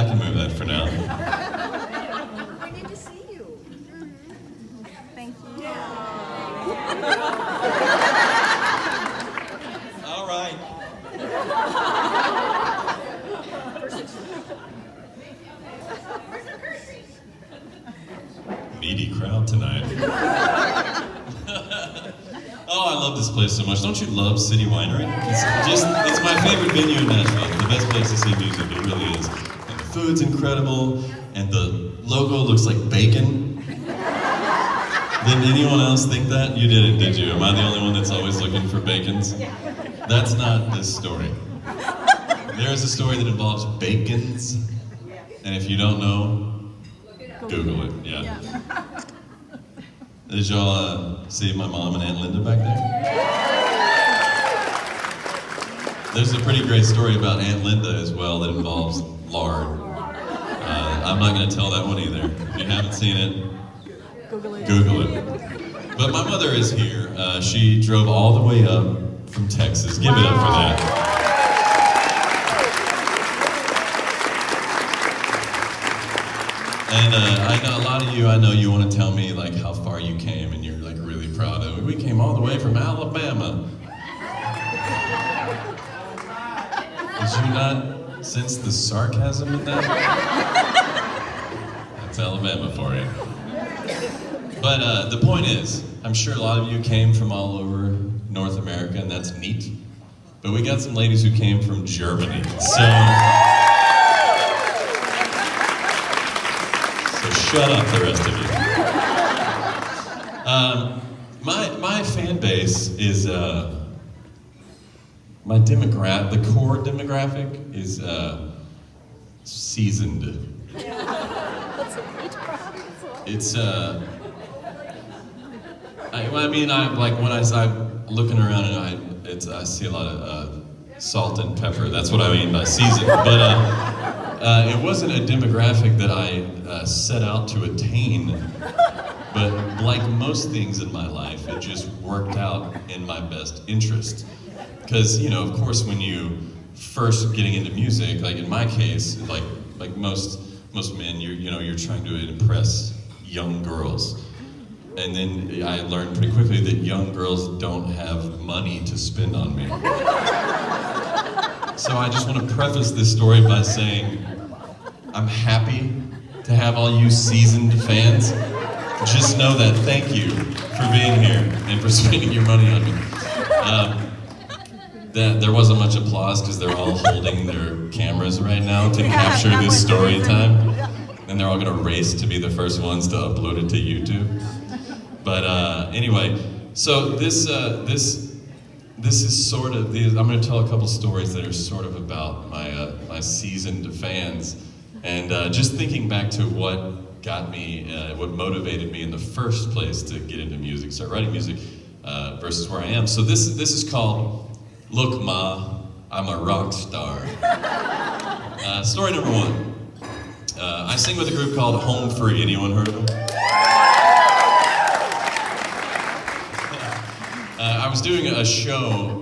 can move that for now. We need to see you. Thank you. All right. Needy crowd tonight. Oh, I love this place so much. Don't you love City Winery? It's my favorite venue in Nashville. It's the best place to see music, it really is. And the food's incredible, and the logo looks like bacon. Did anyone else think that? You didn't, did you? Am I the only one that's always looking for bacons? That's not this story. There is a story that involves bacons, and if you don't know, Google it, yeah. Did y'all see my mom and Aunt Linda back there? There's a pretty great story about Aunt Linda as well that involves lard. I'm not going to tell that one either. If you haven't seen it, Google it. But my mother is here. She drove all the way up from Texas. Give it up for that. And I know a lot of you, I know you want to tell me like how far you came and you're like really proud of it. We came all the way from Alabama. Did you not sense the sarcasm in that? That's Alabama for you. But the point is, I'm sure a lot of you came from all over North America, and that's neat. But we got some ladies who came from Germany. So shut up, the rest of you. My fan base is the core demographic is seasoned. It's I'm looking around and I see a lot of salt and pepper. That's what I mean by seasoned. But it wasn't a demographic that I set out to attain, but like most things in my life, it just worked out in my best interest. Because, you know, of course, when you first getting into music, like in my case, like most men, you're trying to impress young girls. And then I learned pretty quickly that young girls don't have money to spend on me. So I just want to preface this story by saying I'm happy to have all you seasoned fans. Just know that thank you for being here and for spending your money on me. There wasn't much applause because they're all holding their cameras right now to capture this story time. And they're all going to race to be the first ones to upload it to YouTube. But anyway, so this is sort of, I'm going to tell a couple stories that are sort of about my seasoned fans, and just thinking back to what got me, what motivated me in the first place to get into music, start writing music, versus where I am. So this is called "Look Ma, I'm a Rock Star." Story number one. I sing with a group called Home Free. Anyone heard of them? I was doing a show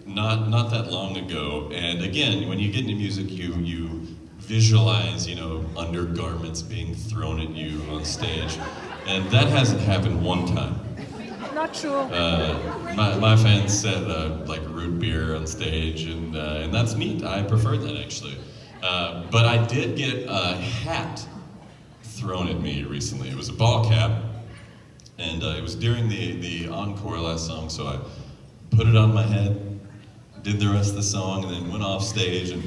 not that long ago, and again, when you get into music, you visualize, undergarments being thrown at you on stage, and that hasn't happened one time. Not true. My fans said like root beer on stage, and that's neat. I prefer that actually. But I did get a hat thrown at me recently. It was a ball cap. And it was during the encore last song, so I put it on my head, did the rest of the song, and then went off stage and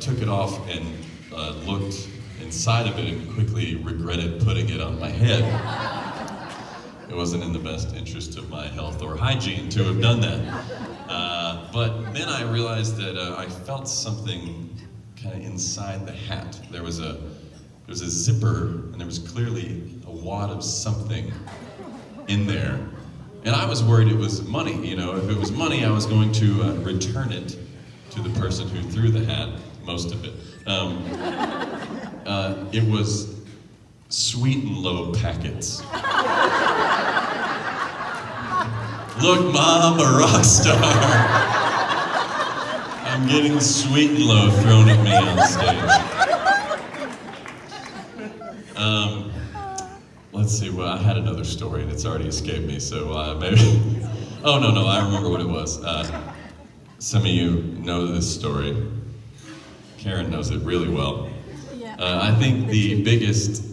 took it off and looked inside of it and quickly regretted putting it on my head. It wasn't in the best interest of my health or hygiene to have done that. But then I realized that I felt something kind of inside the hat. There was a zipper, and there was clearly a wad of something in there. And I was worried it was money. If it was money, I was going to return it to the person who threw the hat, most of it. It was Sweet and Low packets. Look, Mom, a rock star. I'm I'm getting sweet and low thrown at me on stage. Let's see, well, I had another story and it's already escaped me, so maybe... Oh, no, I remember what it was. Some of you know this story. Karen knows it really well. Yeah. I think the biggest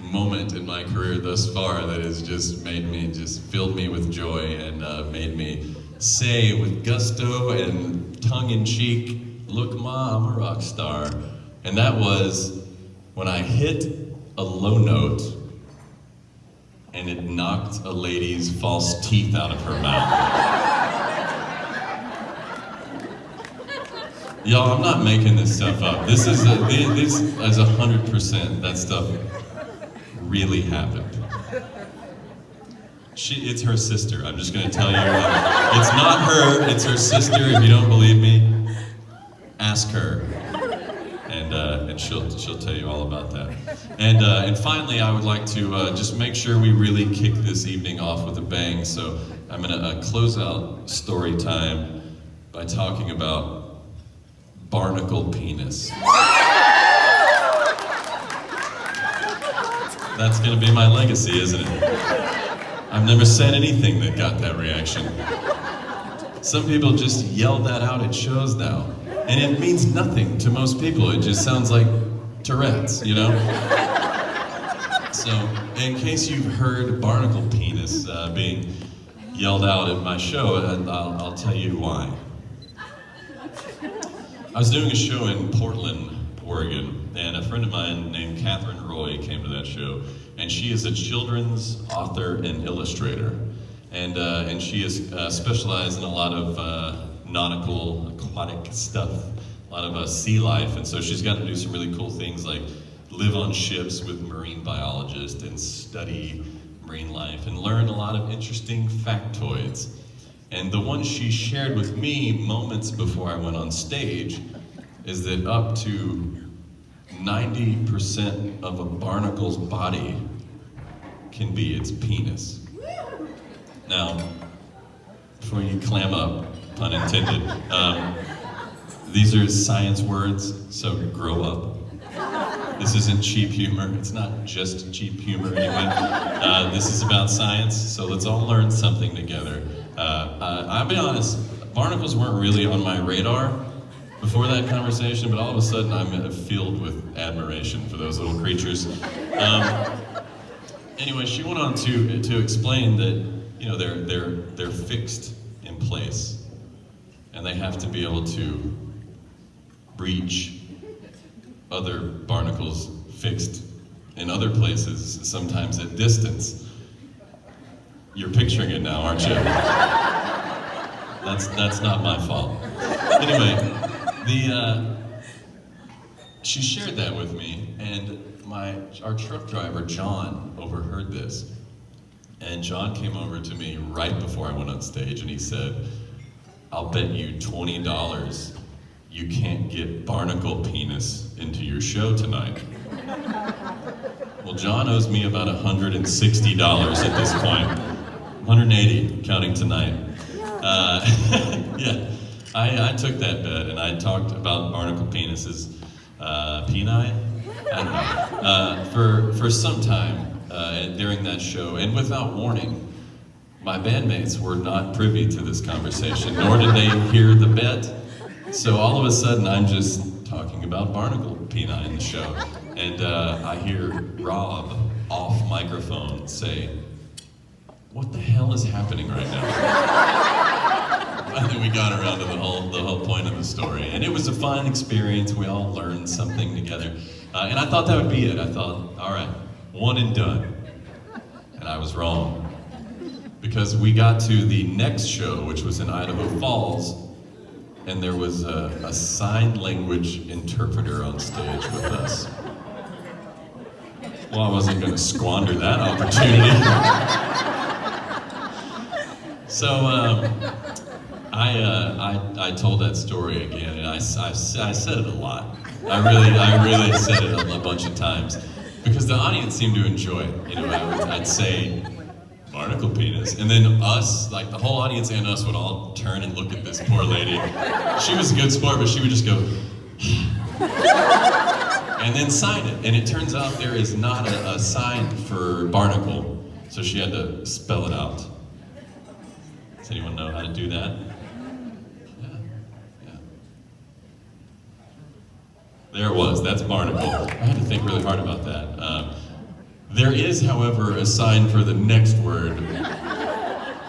moment in my career thus far that has just filled me with joy and made me say with gusto and tongue-in-cheek, "Look, Ma, I'm a rock star." And that was when I hit a low note and it knocked a lady's false teeth out of her mouth. Y'all, I'm not making this stuff up. This is 100%. That stuff really happened. It's her sister. I'm just gonna tell you. It's not her. It's her sister. If you don't believe me, ask her, and she'll tell you all about that. And finally, I would like to just make sure we really kick this evening off with a bang. So I'm gonna close out story time by talking about barnacle penis. That's gonna be my legacy, isn't it? I've never said anything that got that reaction. Some people just yell that out at shows now, and it means nothing to most people. It just sounds like Tourette's, you know? So, in case you've heard barnacle penis being yelled out at my show, I'll tell you why. I was doing a show in Portland, Oregon, and a friend of mine named Catherine Roy came to that show, and she is a children's author and illustrator, and she is specialized in a lot of nautical, aquatic stuff, a lot of sea life, and so she's got to do some really cool things like live on ships with marine biologists and study marine life and learn a lot of interesting factoids. And the one she shared with me moments before I went on stage is that up to 90% of a barnacle's body can be its penis. Now, before you clam up, pun intended, these are science words, so grow up. This isn't cheap humor. It's not just cheap humor anyway. This is about science, so let's all learn something together. I'll be honest, barnacles weren't really on my radar before that conversation, but all of a sudden I'm filled with admiration for those little creatures. Anyway, she went on to explain that they're fixed in place, and they have to be able to reach other barnacles fixed in other places, sometimes at distance. You're picturing it now, aren't you? That's not my fault. Anyway, she shared that with me, and our truck driver John overheard this, and John came over to me right before I went on stage, and he said, "I'll bet you $20 you can't get barnacle penis into your show tonight." Well, John owes me about $160 at this point. 180, counting tonight. Yeah, I took that bet and I talked about barnacle penises, peni? I don't know, for some time during that show, and without warning. My bandmates were not privy to this conversation, nor did they hear the bet. So all of a sudden, I'm just talking about barnacle peni in the show, and I hear Rob off microphone say, "What the hell is happening right now?" Finally, we got around to the whole point of the story, and it was a fun experience. We all learned something together, and I thought that would be it. I thought, all right, one and done, and I was wrong, because we got to the next show, which was in Idaho Falls. And there was a sign language interpreter on stage with us. Well, I wasn't going to squander that opportunity. So I told that story again, and I said it a lot. I really said it a bunch of times because the audience seemed to enjoy it. I'd say, Barnacle penis. And then us, like the whole audience and us would all turn and look at this poor lady. She was a good sport, but she would just go, and then sign it. And it turns out there is not a sign for barnacle, so she had to spell it out. Does anyone know how to do that? Yeah. There it was, that's barnacle. I had to think really hard about that. There is, however, a sign for the next word.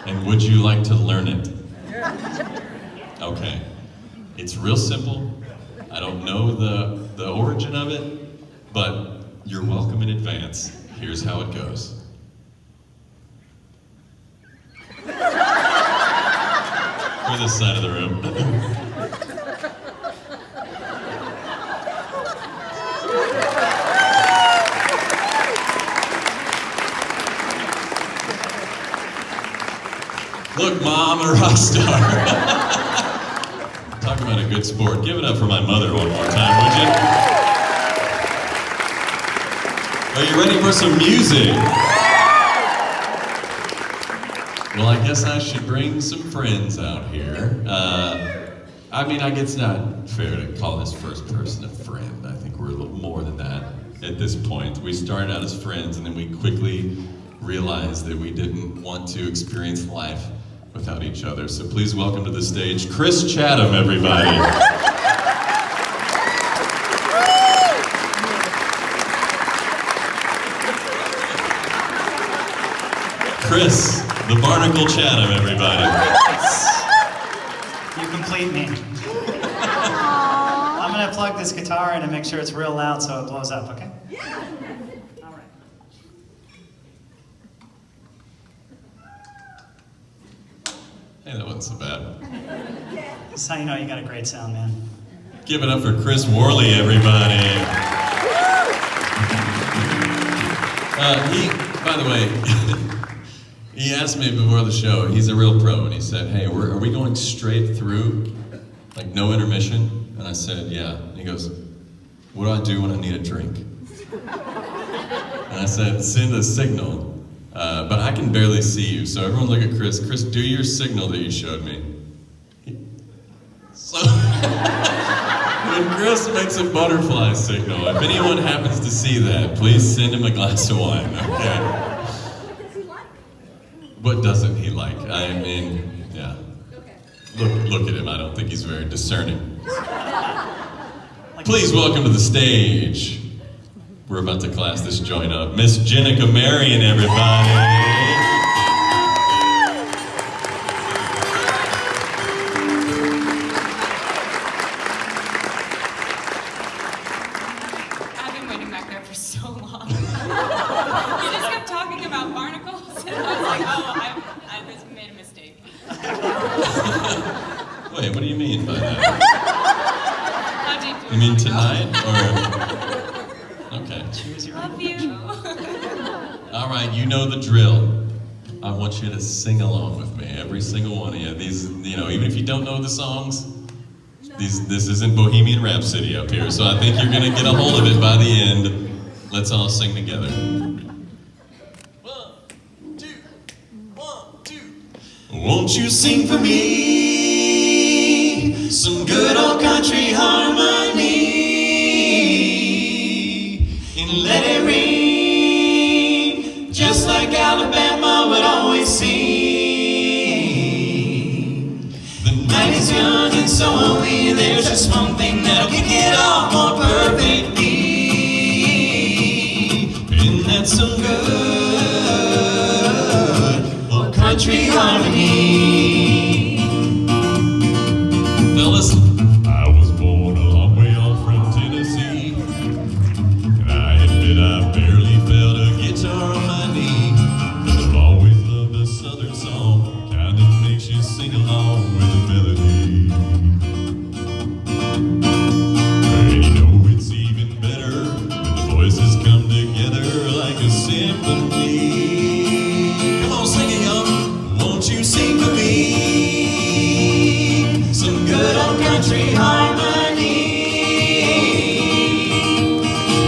And would you like to learn it? Okay. It's real simple. I don't know the origin of it, but you're welcome in advance. Here's how it goes. For this side of the room. Look, Mom, a rock star. Talk about a good sport. Give it up for my mother one more time, would you? Are you ready for some music? Well, I guess I should bring some friends out here. I mean, I guess it's not fair to call this first person a friend. I think we're a little more than that at this point. We started out as friends, and then we quickly realized that we didn't want to experience life without each other. So please welcome to the stage, Chris Chatham, everybody. Chris, the Barnacle Chatham, everybody. You complete me. I'm gonna plug this guitar in and make sure it's real loud so it blows up, okay? Yeah. All right. Hey, that wasn't so bad. This is how you know you got a great sound, man. Give it up for Chris Worley, everybody. By the way, he asked me before the show, he's a real pro, and he said, hey, are we going straight through, like no intermission? And I said, yeah. And he goes, what do I do when I need a drink? And I said, send a signal. But I can barely see you, so everyone look at Chris. Chris, do your signal that you showed me. So, when Chris makes a butterfly signal, if anyone happens to see that, please send him a glass of wine, okay? What does he like? What doesn't he like? I mean, yeah. Look at him, I don't think he's very discerning. Please welcome to the stage. We're about to class this joint up. Miss Jenica Marion, everybody. I've been waiting back there for so long. You just kept talking about barnacles, and I was like, oh, I just made a mistake. Wait, what do you mean by that? How'd you do? You mean tonight, or? Okay. Choose your Love you. All right, you know the drill. I want you to sing along with me, every single one of you. These, even if you don't know the songs, this isn't Bohemian Rhapsody up here, so I think you're gonna get a hold of it by the end. Let's all sing together. 1, 2, 1, 2. Won't you sing for me some good old country harmony? And let it ring, just like Alabama would always sing. The night is young and so are we. There's just one thing that'll kick it off more perfectly, and that's some good old country harmony. Fellas, I was born a long way off from Tennessee. I barely felt a guitar on my knee, but I've always loved a southern song, kind of makes you sing along with the melody. And you know it's even better when the voices come together like a symphony. Come on, sing it, y'all. Won't you sing for me some good old country harmony?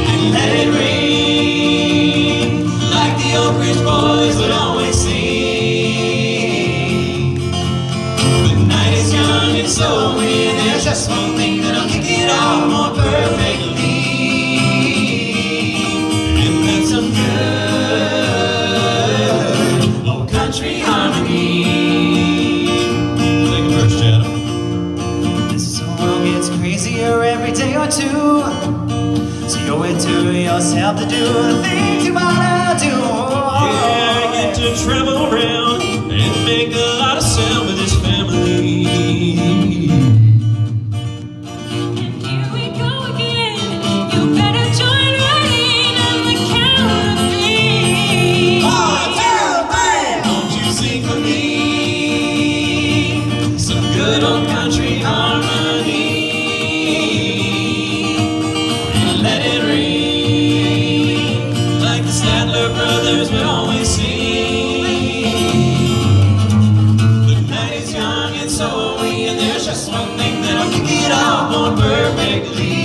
And let it ring like the Oak Ridge Boys would always sing. yourself to do the things you wanna do. Yeah, I get to travel around and make a lot of sound with this family. And here we go again. You better join right in on the count of three. 1, 2, 3. Won't you sing for me some good old country harmony? And let it ring like the Statler brothers would always sing. The night is young and so are we, and there's just one thing that'll kick it off more perfectly.